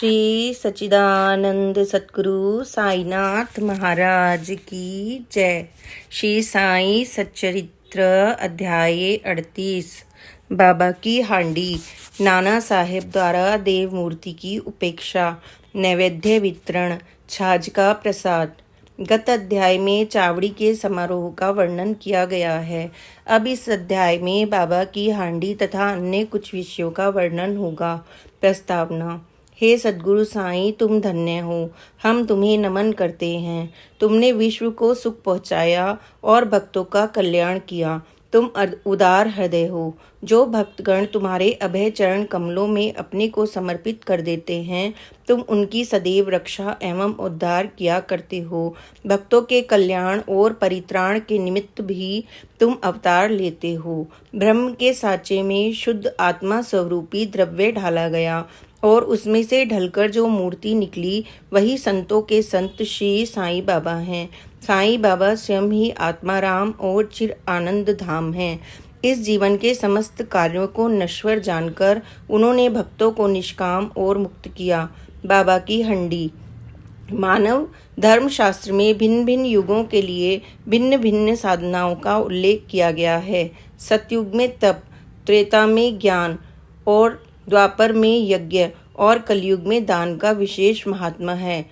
श्री सच्चिदानंद सतगुरु साईनाथ महाराज की जय। श्री साई सच्चरित्र अध्याय 38। बाबा की हांडी। नाना साहेब द्वारा देव मूर्ति की उपेक्षा, नैवेद्य वितरण, छाछ का प्रसाद। गत अध्याय में चावड़ी के समारोह का वर्णन किया गया है। अब इस अध्याय में बाबा की हांडी तथा अन्य कुछ विषयों का वर्णन होगा। प्रस्तावना। हे सद्गुरु साईं, तुम धन्य हो, हम तुम्हें नमन करते हैं। तुमने विश्व को सुख पहुँचाया और भक्तों का कल्याण किया। तुम उदार हृदय हो। जो भक्तगण तुम्हारे अभय चरण कमलों में अपने को समर्पित कर देते हैं, तुम उनकी सदैव रक्षा एवं उद्धार किया करते हो। भक्तों के कल्याण और परित्राण के निमित्त भी तुम अवतार लेते हो। ब्रह्म के साँचे में शुद्ध आत्मा स्वरूपी द्रव्य ढाला गया और उसमें से ढलकर जो मूर्ति निकली वही संतों के संत श्री साईं बाबा हैं। साईं बाबा स्वयं ही आत्माराम और चिर आनंद धाम हैं। इस जीवन के समस्त कार्यों को नश्वर जानकर उन्होंने भक्तों को निष्काम और मुक्त किया। बाबा की हंडी। मानव धर्म शास्त्र में भिन्न भिन्न युगों के लिए भिन्न भिन्न साधनाओं का उल्लेख किया गया है। सतयुग में तप, त्रेता में ज्ञान और द्वापर में यज्ञ और कलयुग में दान का विशेष महात्मा है।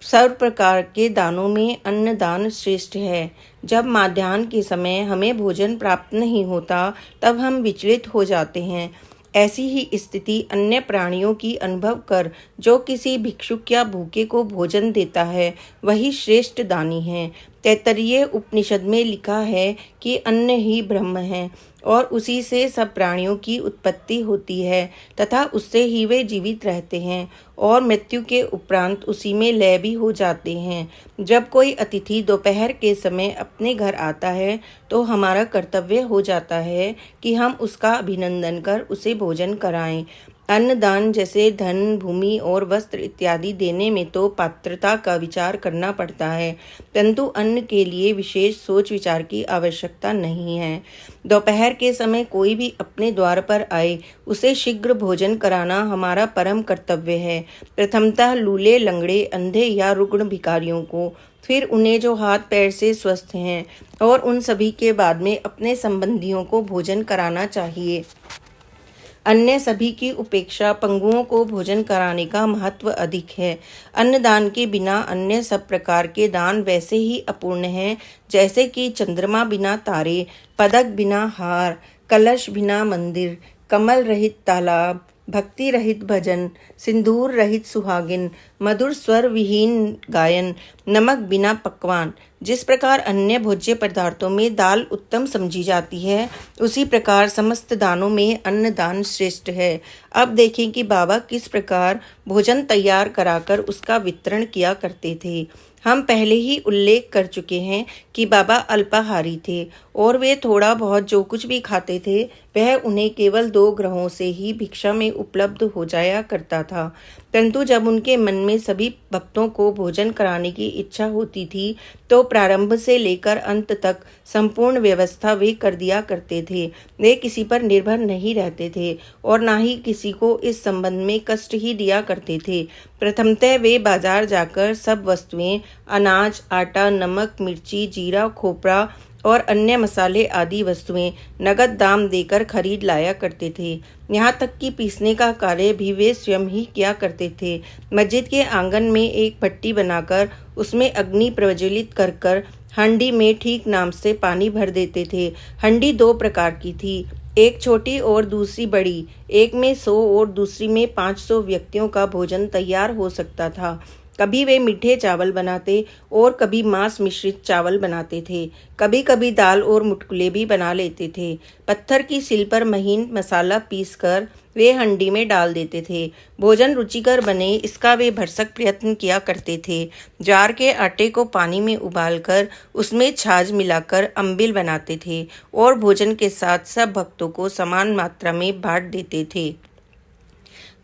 सर्व प्रकार के दानों में अन्न दान श्रेष्ठ है। जब माध्याह्न के समय हमें भोजन प्राप्त नहीं होता, तब हम विचलित हो जाते हैं। ऐसी ही स्थिति अन्य प्राणियों की अनुभव कर जो किसी भिक्षुक या भूखे को भोजन देता है, वही श्रेष्ठ दानी है। तैत्तरीय उपनिषद में लिखा है कि अन्न ही ब्रह्म है और उसी से सब प्राणियों की उत्पत्ति होती है तथा उससे ही वे जीवित रहते हैं और मृत्यु के उपरांत उसी में लय भी हो जाते हैं। जब कोई अतिथि दोपहर के समय अपने घर आता है, तो हमारा कर्तव्य हो जाता है कि हम उसका अभिनंदन कर उसे भोजन कराएं। अन्नदान जैसे धन, भूमि और वस्त्र इत्यादि देने में तो पात्रता का विचार करना पड़ता है, परंतु अन्न के लिए विशेष सोच विचार की आवश्यकता नहीं है। दोपहर के समय कोई भी अपने द्वार पर आए, उसे शीघ्र भोजन कराना हमारा परम कर्तव्य है। प्रथमतः लूले, लंगड़े, अंधे या रुग्ण भिखारियों को, फिर उन्हें जो हाथ पैर से स्वस्थ हैं, और उन सभी के बाद में अपने संबंधियों को भोजन कराना चाहिए। अन्य सभी की उपेक्षा पंगुओं को भोजन कराने का महत्व अधिक है। अन्नदान के बिना अन्य सब प्रकार के दान वैसे ही अपूर्ण हैं, जैसे कि चंद्रमा बिना तारे, पदक बिना हार, कलश बिना मंदिर, कमल रहित तालाब, भक्ति रहित भजन, सिंदूर रहित सुहागिन, मधुर स्वर विहीन गायन, नमक बिना पकवान। जिस प्रकार अन्य भोज्य पदार्थों में दाल उत्तम समझी जाती है, उसी प्रकार समस्त दानों में अन्नदान श्रेष्ठ है। अब देखें कि बाबा किस प्रकार भोजन तैयार कराकर उसका वितरण किया करते थे। हम पहले ही उल्लेख कर चुके हैं कि बाबा अल्पाहारी थे और वे थोड़ा बहुत जो कुछ भी खाते थे, वह उन्हें केवल 2 ग्रहों से ही भिक्षा में उपलब्ध हो जाया करता था। परंतु जब उनके मन में सभी भक्तों को भोजन कराने की इच्छा होती थी, तो प्रारंभ से लेकर अंत तक संपूर्ण व्यवस्था वे कर दिया करते थे। वे किसी पर निर्भर नहीं रहते थे और ना ही किसी को इस संबंध में कष्ट ही दिया करते थे। प्रथमतः वे बाजार जाकर सब वस्तुएं, अनाज, आटा, नमक, मिर्ची, जीरा, खोपरा और अन्य मसाले आदि वस्तुएं नगद दाम देकर खरीद लाया करते थे। यहाँ तक कि पीसने का कार्य भी वे स्वयं ही किया करते थे। मस्जिद के आंगन में एक भट्टी बनाकर उसमें अग्नि प्रज्वलित कर कर हांडी में ठीक नाम से पानी भर देते थे। हांडी 2 प्रकार की थी, एक छोटी और दूसरी बड़ी। एक में 100 और दूसरी में 500 व्यक्तियों का भोजन तैयार हो सकता था। कभी वे मीठे चावल बनाते और कभी मांस मिश्रित चावल बनाते थे। कभी कभी दाल और मुटकुले भी बना लेते थे। पत्थर की सिल पर महीन मसाला पीसकर वे हंडी में डाल देते थे। भोजन रुचिकर बने, इसका वे भरसक प्रयत्न किया करते थे। ज्वार के आटे को पानी में उबालकर उसमें छाछ मिलाकर अम्बिल बनाते थे और भोजन के साथ सब भक्तों को समान मात्रा में बांट देते थे।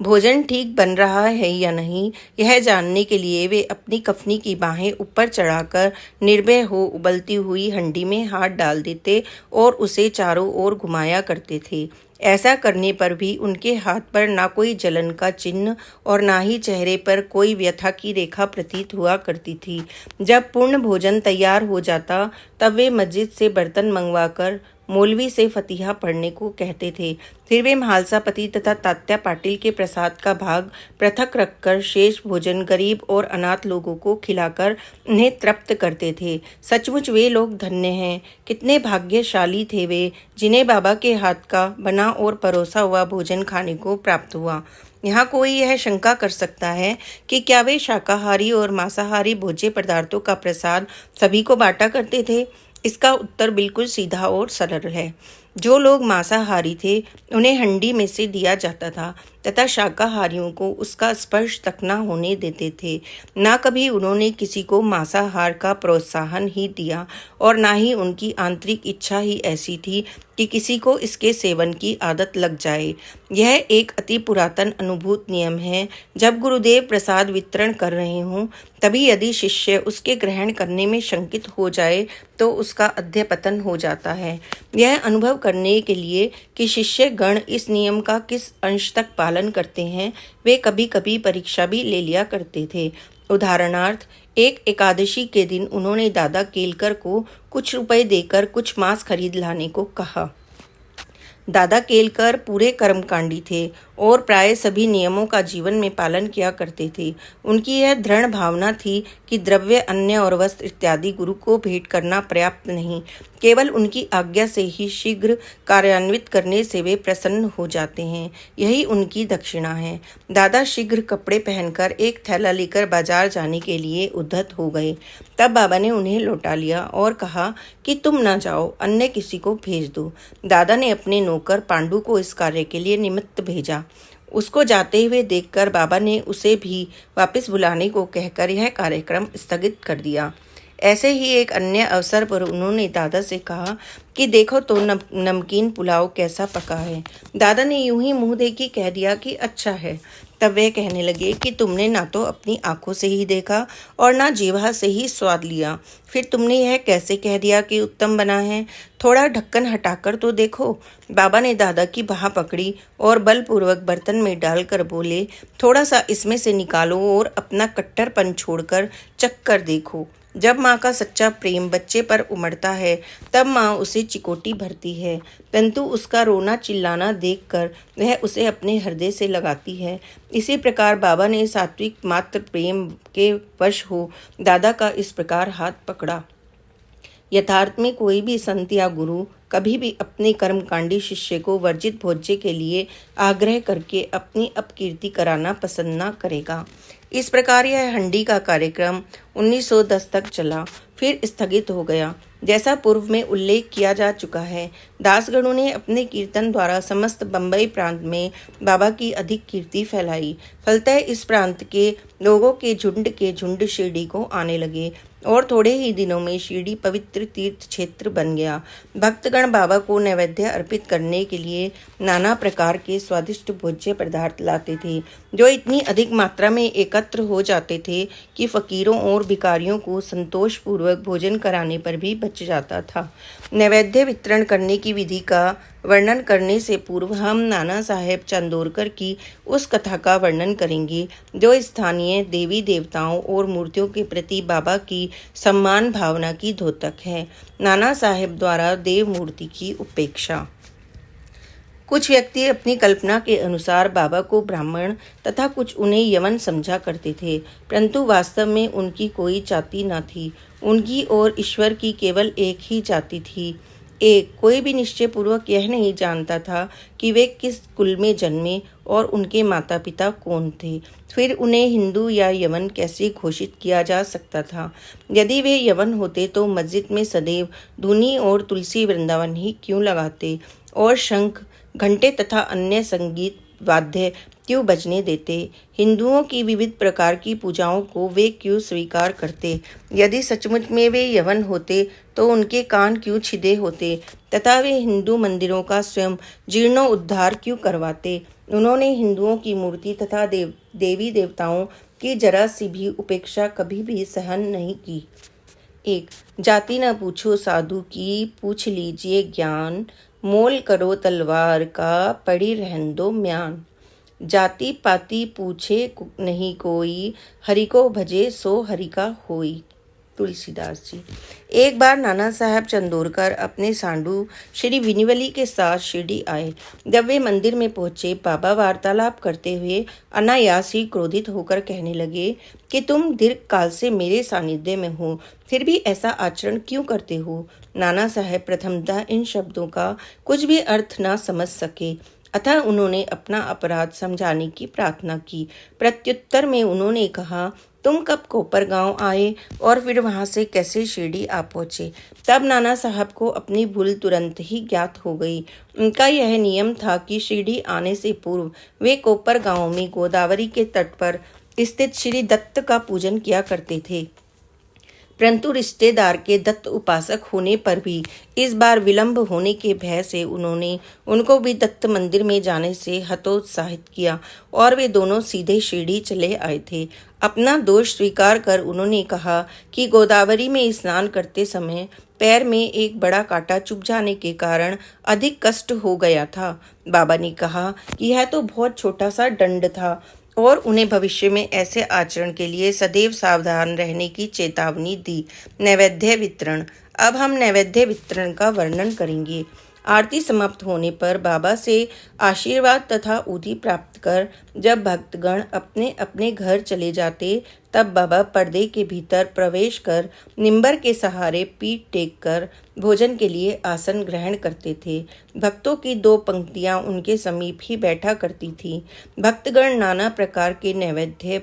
भोजन ठीक बन रहा है या नहीं, यह जानने के लिए वे अपनी कफनी की बाहें ऊपर चढ़ाकर निर्भय हो उबलती हुई हंडी में हाथ डाल देते और उसे चारों ओर घुमाया करते थे। ऐसा करने पर भी उनके हाथ पर ना कोई जलन का चिन्ह और ना ही चेहरे पर कोई व्यथा की रेखा प्रतीत हुआ करती थी। जब पूर्ण भोजन तैयार हो जाता तब वे मस्जिद से बर्तन मंगवाकर मौलवी से फतिहा पढ़ने को कहते थे। फिर वे म्हालसापति तथा तात्या पाटिल के प्रसाद का भाग पृथक रखकर शेष भोजन गरीब और अनाथ लोगों को खिलाकर उन्हें तृप्त करते थे। सचमुच वे लोग धन्य हैं। कितने भाग्यशाली थे वे, जिन्हें बाबा के हाथ का बना और परोसा हुआ भोजन खाने को प्राप्त हुआ। यहाँ कोई यह शंका कर सकता है कि क्या वे शाकाहारी और मांसाहारी भोज्य पदार्थों का प्रसाद सभी को बांटा करते थे? इसका उत्तर बिल्कुल सीधा और सरल है। जो लोग मांसाहारी थे उन्हें हंडी में से दिया जाता था तथा शाकाहारियों को उसका स्पर्श तक न होने देते थे। ना कभी उन्होंने किसी को मांसाहार का प्रोत्साहन ही दिया और ना ही उनकी आंतरिक इच्छा ही ऐसी थी कि किसी को इसके सेवन की आदत लग जाए। यह एक अति पुरातन अनुभूत नियम है। जब गुरुदेव प्रसाद वितरण कर रहे हों तभी यदि शिष्य उसके ग्रहण करने में शंकित हो जाए तो उसका अध्यपतन हो जाता है। यह अनुभव करने के लिए कि शिष्य गण इस नियम का किस अंश तक पालन करते हैं, वे कभी कभी परीक्षा भी ले लिया करते थे। उदाहरणार्थ, एक एकादशी के दिन उन्होंने दादा केलकर को कुछ रुपए देकर कुछ मांस खरीद लाने को कहा। दादा केलकर पूरे कर्मकांडी थे और प्राय सभी नियमों का जीवन में पालन किया करते थे। उनकी यह दृढ़ भावना थी कि द्रव्य, अन्न और वस्त्र इत्यादि गुरु को भेंट करना पर्याप्त नहीं, केवल उनकी आज्ञा से ही शीघ्र कार्यान्वित करने से वे प्रसन्न हो जाते हैं। यही उनकी दक्षिणा है। दादा शीघ्र कपड़े पहनकर एक थैला लेकर बाजार जाने के लिए उद्धत हो गए। तब बाबा ने उन्हें लौटा लिया और कहा कि तुम न जाओ, अन्य किसी को भेज दो। दादा ने अपने नौकर पांडु को इस कार्य के लिए निमित्त भेजा। उसको जाते हुए देखकर बाबा ने उसे भी वापस बुलाने को कहकर यह कार्यक्रम स्थगित कर दिया। ऐसे ही एक अन्य अवसर पर उन्होंने दादा से कहा कि देखो तो नमकीन पुलाव कैसा पका है। दादा ने यूं ही मुंह देखी कह दिया कि अच्छा है। तब वे कहने लगे कि तुमने ना तो अपनी आंखों से ही देखा और ना जीवा से ही स्वाद लिया, फिर तुमने यह कैसे कह दिया कि उत्तम बना है? थोड़ा ढक्कन हटाकर तो देखो। बाबा ने दादा की बाह पकड़ी और बलपूर्वक बर्तन में डालकर बोले, थोड़ा सा इसमें से निकालो और अपना कट्टरपन छोड़कर चख कर देखो। जब माँ का सच्चा प्रेम बच्चे पर उमड़ता है तब माँ उसे चिकोटी भरती है, परंतु उसका रोना चिल्लाना देखकर वह उसे अपने हृदय से लगाती है। इसी प्रकार बाबा ने सात्विक मात्र प्रेम के वश हो दादा का इस प्रकार हाथ पकड़ा। यथार्थ में कोई भी संत या गुरु कभी भी अपने कर्मकांडी शिष्य को वर्जित भोज्य के लिए आग्रह करके अपनी अपकीर्ति कराना पसंद न करेगा। इस प्रकार यह हंडी का कार्यक्रम 1910 तक चला, फिर स्थगित हो गया। जैसा पूर्व में उल्लेख किया जा चुका है, दासगणों ने अपने कीर्तन द्वारा समस्त बंबई प्रांत में बाबा की अधिक कीर्ति फैलाई। फलतः इस प्रांत के लोगों के झुंड शिरडी को आने लगे और थोड़े ही दिनों में शिरडी पवित्र तीर्थ क्षेत्र बन गया। भक्तगण बाबा को नैवेद्य अर्पित करने के लिए नाना प्रकार के स्वादिष्ट भोज्य पदार्थ लाते थे, जो इतनी अधिक मात्रा में एकत्र हो जाते थे कि फकीरों और भिखारियों को संतोषपूर्वक भोजन कराने पर भी बच जाता था। नैवेद्य वितरण करने की विधि का वर्णन करने से पूर्व हम नाना साहेब चंदोरकर की उस कथा का वर्णन करेंगे जो स्थानीय देवी देवताओं और मूर्तियों के प्रति बाबा की सम्मान भावना की द्योतक है। नाना साहेब द्वारा देव मूर्ति की उपेक्षा। कुछ व्यक्ति अपनी कल्पना के अनुसार बाबा को ब्राह्मण तथा कुछ उन्हें यवन समझा करते थे, परंतु वास्तव में उनकी कोई जाति न थी। उनकी और ईश्वर की केवल एक ही जाति थी। कोई भी निश्चय पूर्वक यह नहीं जानता था कि वे किस कुल में जन्मे और उनके माता पिता कौन थे। फिर उन्हें हिंदू या यवन कैसे घोषित किया जा सकता था? यदि वे यवन होते तो मस्जिद में सदैव धूनी और तुलसी वृंदावन ही क्यों लगाते और शंख, घंटे तथा अन्य संगीत वाद्य क्यों बजने देते? हिंदुओं की विविध प्रकार की पूजाओं को वे क्यों स्वीकार करते? यदि सचमुच में वे यवन होते तो उनके कान क्यों छिदे होते तथा वे हिंदू मंदिरों का स्वयं जीर्णोद्धार क्यों करवाते? उन्होंने हिंदुओं की मूर्ति तथा देवी देवताओं की जरा सी भी उपेक्षा कभी भी सहन नहीं की। जाति न पूछो साधु की, पूछ लीजिए ज्ञान, मोल करो तलवार का, पड़ी रहन दो म्यान। जाति पाति पूछे नहीं कोई, हरि को भजे सो हरि का होई। तुलसीदास जी। एक बार नाना साहब चंदोरकर अपने सांडू श्री विनिवली के साथ शिरडी आए। जब वे मंदिर में पहुंचे, बाबा वार्तालाप करते हुए अनायास ही क्रोधित होकर कहने लगे कि तुम दीर्घ काल से मेरे सानिध्य में हो, फिर भी ऐसा आचरण क्यों करते हो। नाना साहब प्रथमतः इन शब्दों का कुछ भी अर्थ न समझ सके, अतः उन्होंने अपना अपराध समझाने की प्रार्थना की। प्रत्युत्तर में उन्होंने कहा, तुम कब कोपरगांव आए और फिर वहां से कैसे शिरडी आ पहुंचे। तब नाना साहब को अपनी भूल तुरंत ही ज्ञात हो गई। उनका यह नियम था कि शिरडी आने से पूर्व वे कोपरगांव में गोदावरी के तट पर स्थित श्री दत्त का पूजन किया करते थे, परंतु रिश्तेदार के दत्त उपासक होने पर भी इस बार विलंब होने के भय से उन्होंने उनको भी दत्त मंदिर में जाने से हतोत्साहित किया और वे दोनों सीधे शिरडी चले आए थे। अपना दोष स्वीकार कर उन्होंने कहा कि गोदावरी में स्नान करते समय पैर में एक बड़ा कांटा चुभ जाने के कारण अधिक कष्ट हो गया था। बाबा ने कहा कि यह तो बहुत छोटा सा दंड था और उन्हें भविष्य में ऐसे आचरण के लिए सदैव सावधान रहने की चेतावनी दी। नैवेद्य वितरण। अब हम नैवेद्य वितरण का वर्णन करेंगे। आरती समाप्त होने पर बाबा से आशीर्वाद तथा उदी प्राप्त कर जब भक्तगण अपने अपने घर चले जाते, तब बाबा पर्दे के भीतर प्रवेश कर निंबर के सहारे पीठ टेक कर भोजन के लिए आसन ग्रहण करते थे। भक्तों की 2 पंक्तियां उनके समीप ही बैठा करती थी। भक्तगण नाना प्रकार के नैवेद्य,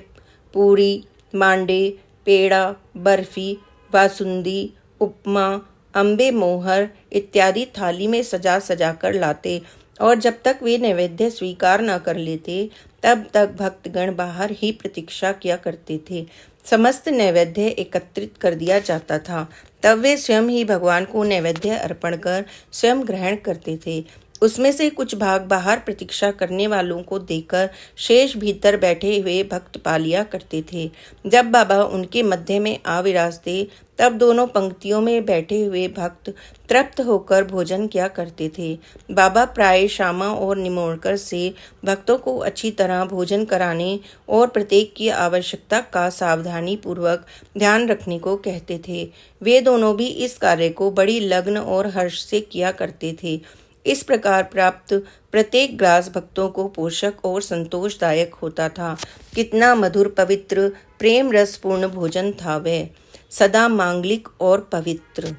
पूरी, मांडे, पेड़ा, बर्फी, बासुंदी, उपमा, अम्बे मोहर इत्यादि थाली में सजा सजा कर लाते और जब तक वे नैवेद्य स्वीकार न कर लेते, तब तक भक्तगण बाहर ही प्रतीक्षा किया करते थे। समस्त नैवेद्य एकत्रित कर दिया जाता था, तब वे स्वयं ही भगवान को नैवेद्य अर्पण कर स्वयं ग्रहण करते थे। उसमें से कुछ भाग बाहर प्रतीक्षा करने वालों को देकर शेष भीतर बैठे हुए भक्त पा लिया करते थे। जब बाबा उनके मध्य में आ विराजते, तब दोनों पंक्तियों में बैठे हुए भक्त तृप्त होकर भोजन किया करते थे। बाबा प्राय श्यामा और निमोणकर से भक्तों को अच्छी तरह भोजन कराने और प्रत्येक की आवश्यकता का सावधानी पूर्वक ध्यान रखने को कहते थे। वे दोनों भी इस कार्य को बड़ी लगन और हर्ष से किया करते थे। इस प्रकार प्राप्त प्रत्येक ग्रास भक्तों को पोषक और संतोषदायक होता था। कितना मधुर, पवित्र, प्रेम रसपूर्ण भोजन था वह, सदा मांगलिक और पवित्र।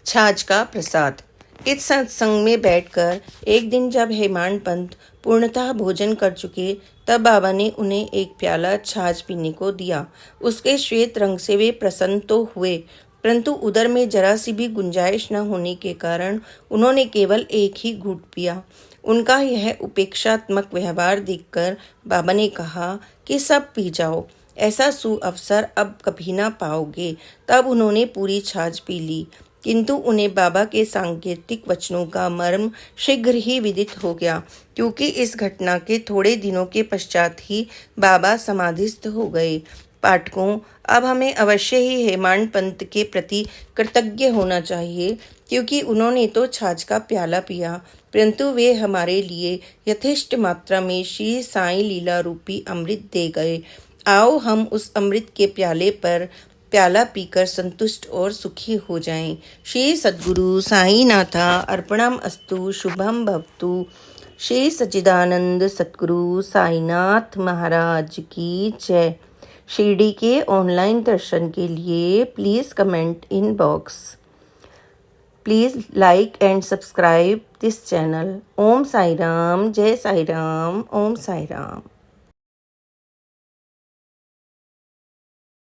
छाछ का प्रसाद। इस सत्संग में बैठकर एक दिन जब हेमांड पंत पूर्णतः भोजन कर चुके, तब बाबा ने उन्हें एक प्याला छाछ पीने को दिया। उसके श्वेत रंग से वे प्रसन्न तो हुए, परंतु उदर में जरा सी भी गुंजाइश न होने के कारण उन्होंने केवल एक ही घूंट पिया। उनका यह उपेक्षात्मक व्यवहार देखकर बाबा ने कहा कि सब पी जाओ, ऐसा सुअवसर अब कभी ना पाओगे। तब उन्होंने पूरी छाछ पी ली, किंतु उन्हें बाबा के सांकेतिक वचनों का मर्म शीघ्र ही विदित हो गया, क्योंकि इस घटना के थोड़े दिनों के पश्चात ही बाबा समाधिस्थ हो गए। पाठकों, अब हमें अवश्य ही हेमांड पंत के प्रति कृतज्ञ होना चाहिए, क्योंकि उन्होंने तो छाछ का प्याला पिया, परंतु वे हमारे लिए यथेष्ट मात्रा में श्री साईं लीला रूपी अमृत दे गए। आओ हम उस अमृत के प्याले पर प्याला पीकर संतुष्ट और सुखी हो जाएं। श्री सद्गुरु साईं नाथा अर्पणम अस्तु। शुभम भवतु। श्री सच्चिदानंद सद्गुरु साईनाथ महाराज की जय। शिरडी के ऑनलाइन दर्शन के लिए please comment in box. Please like and subscribe this channel. Om Sai Ram, जय साई राम, ओम साई राम।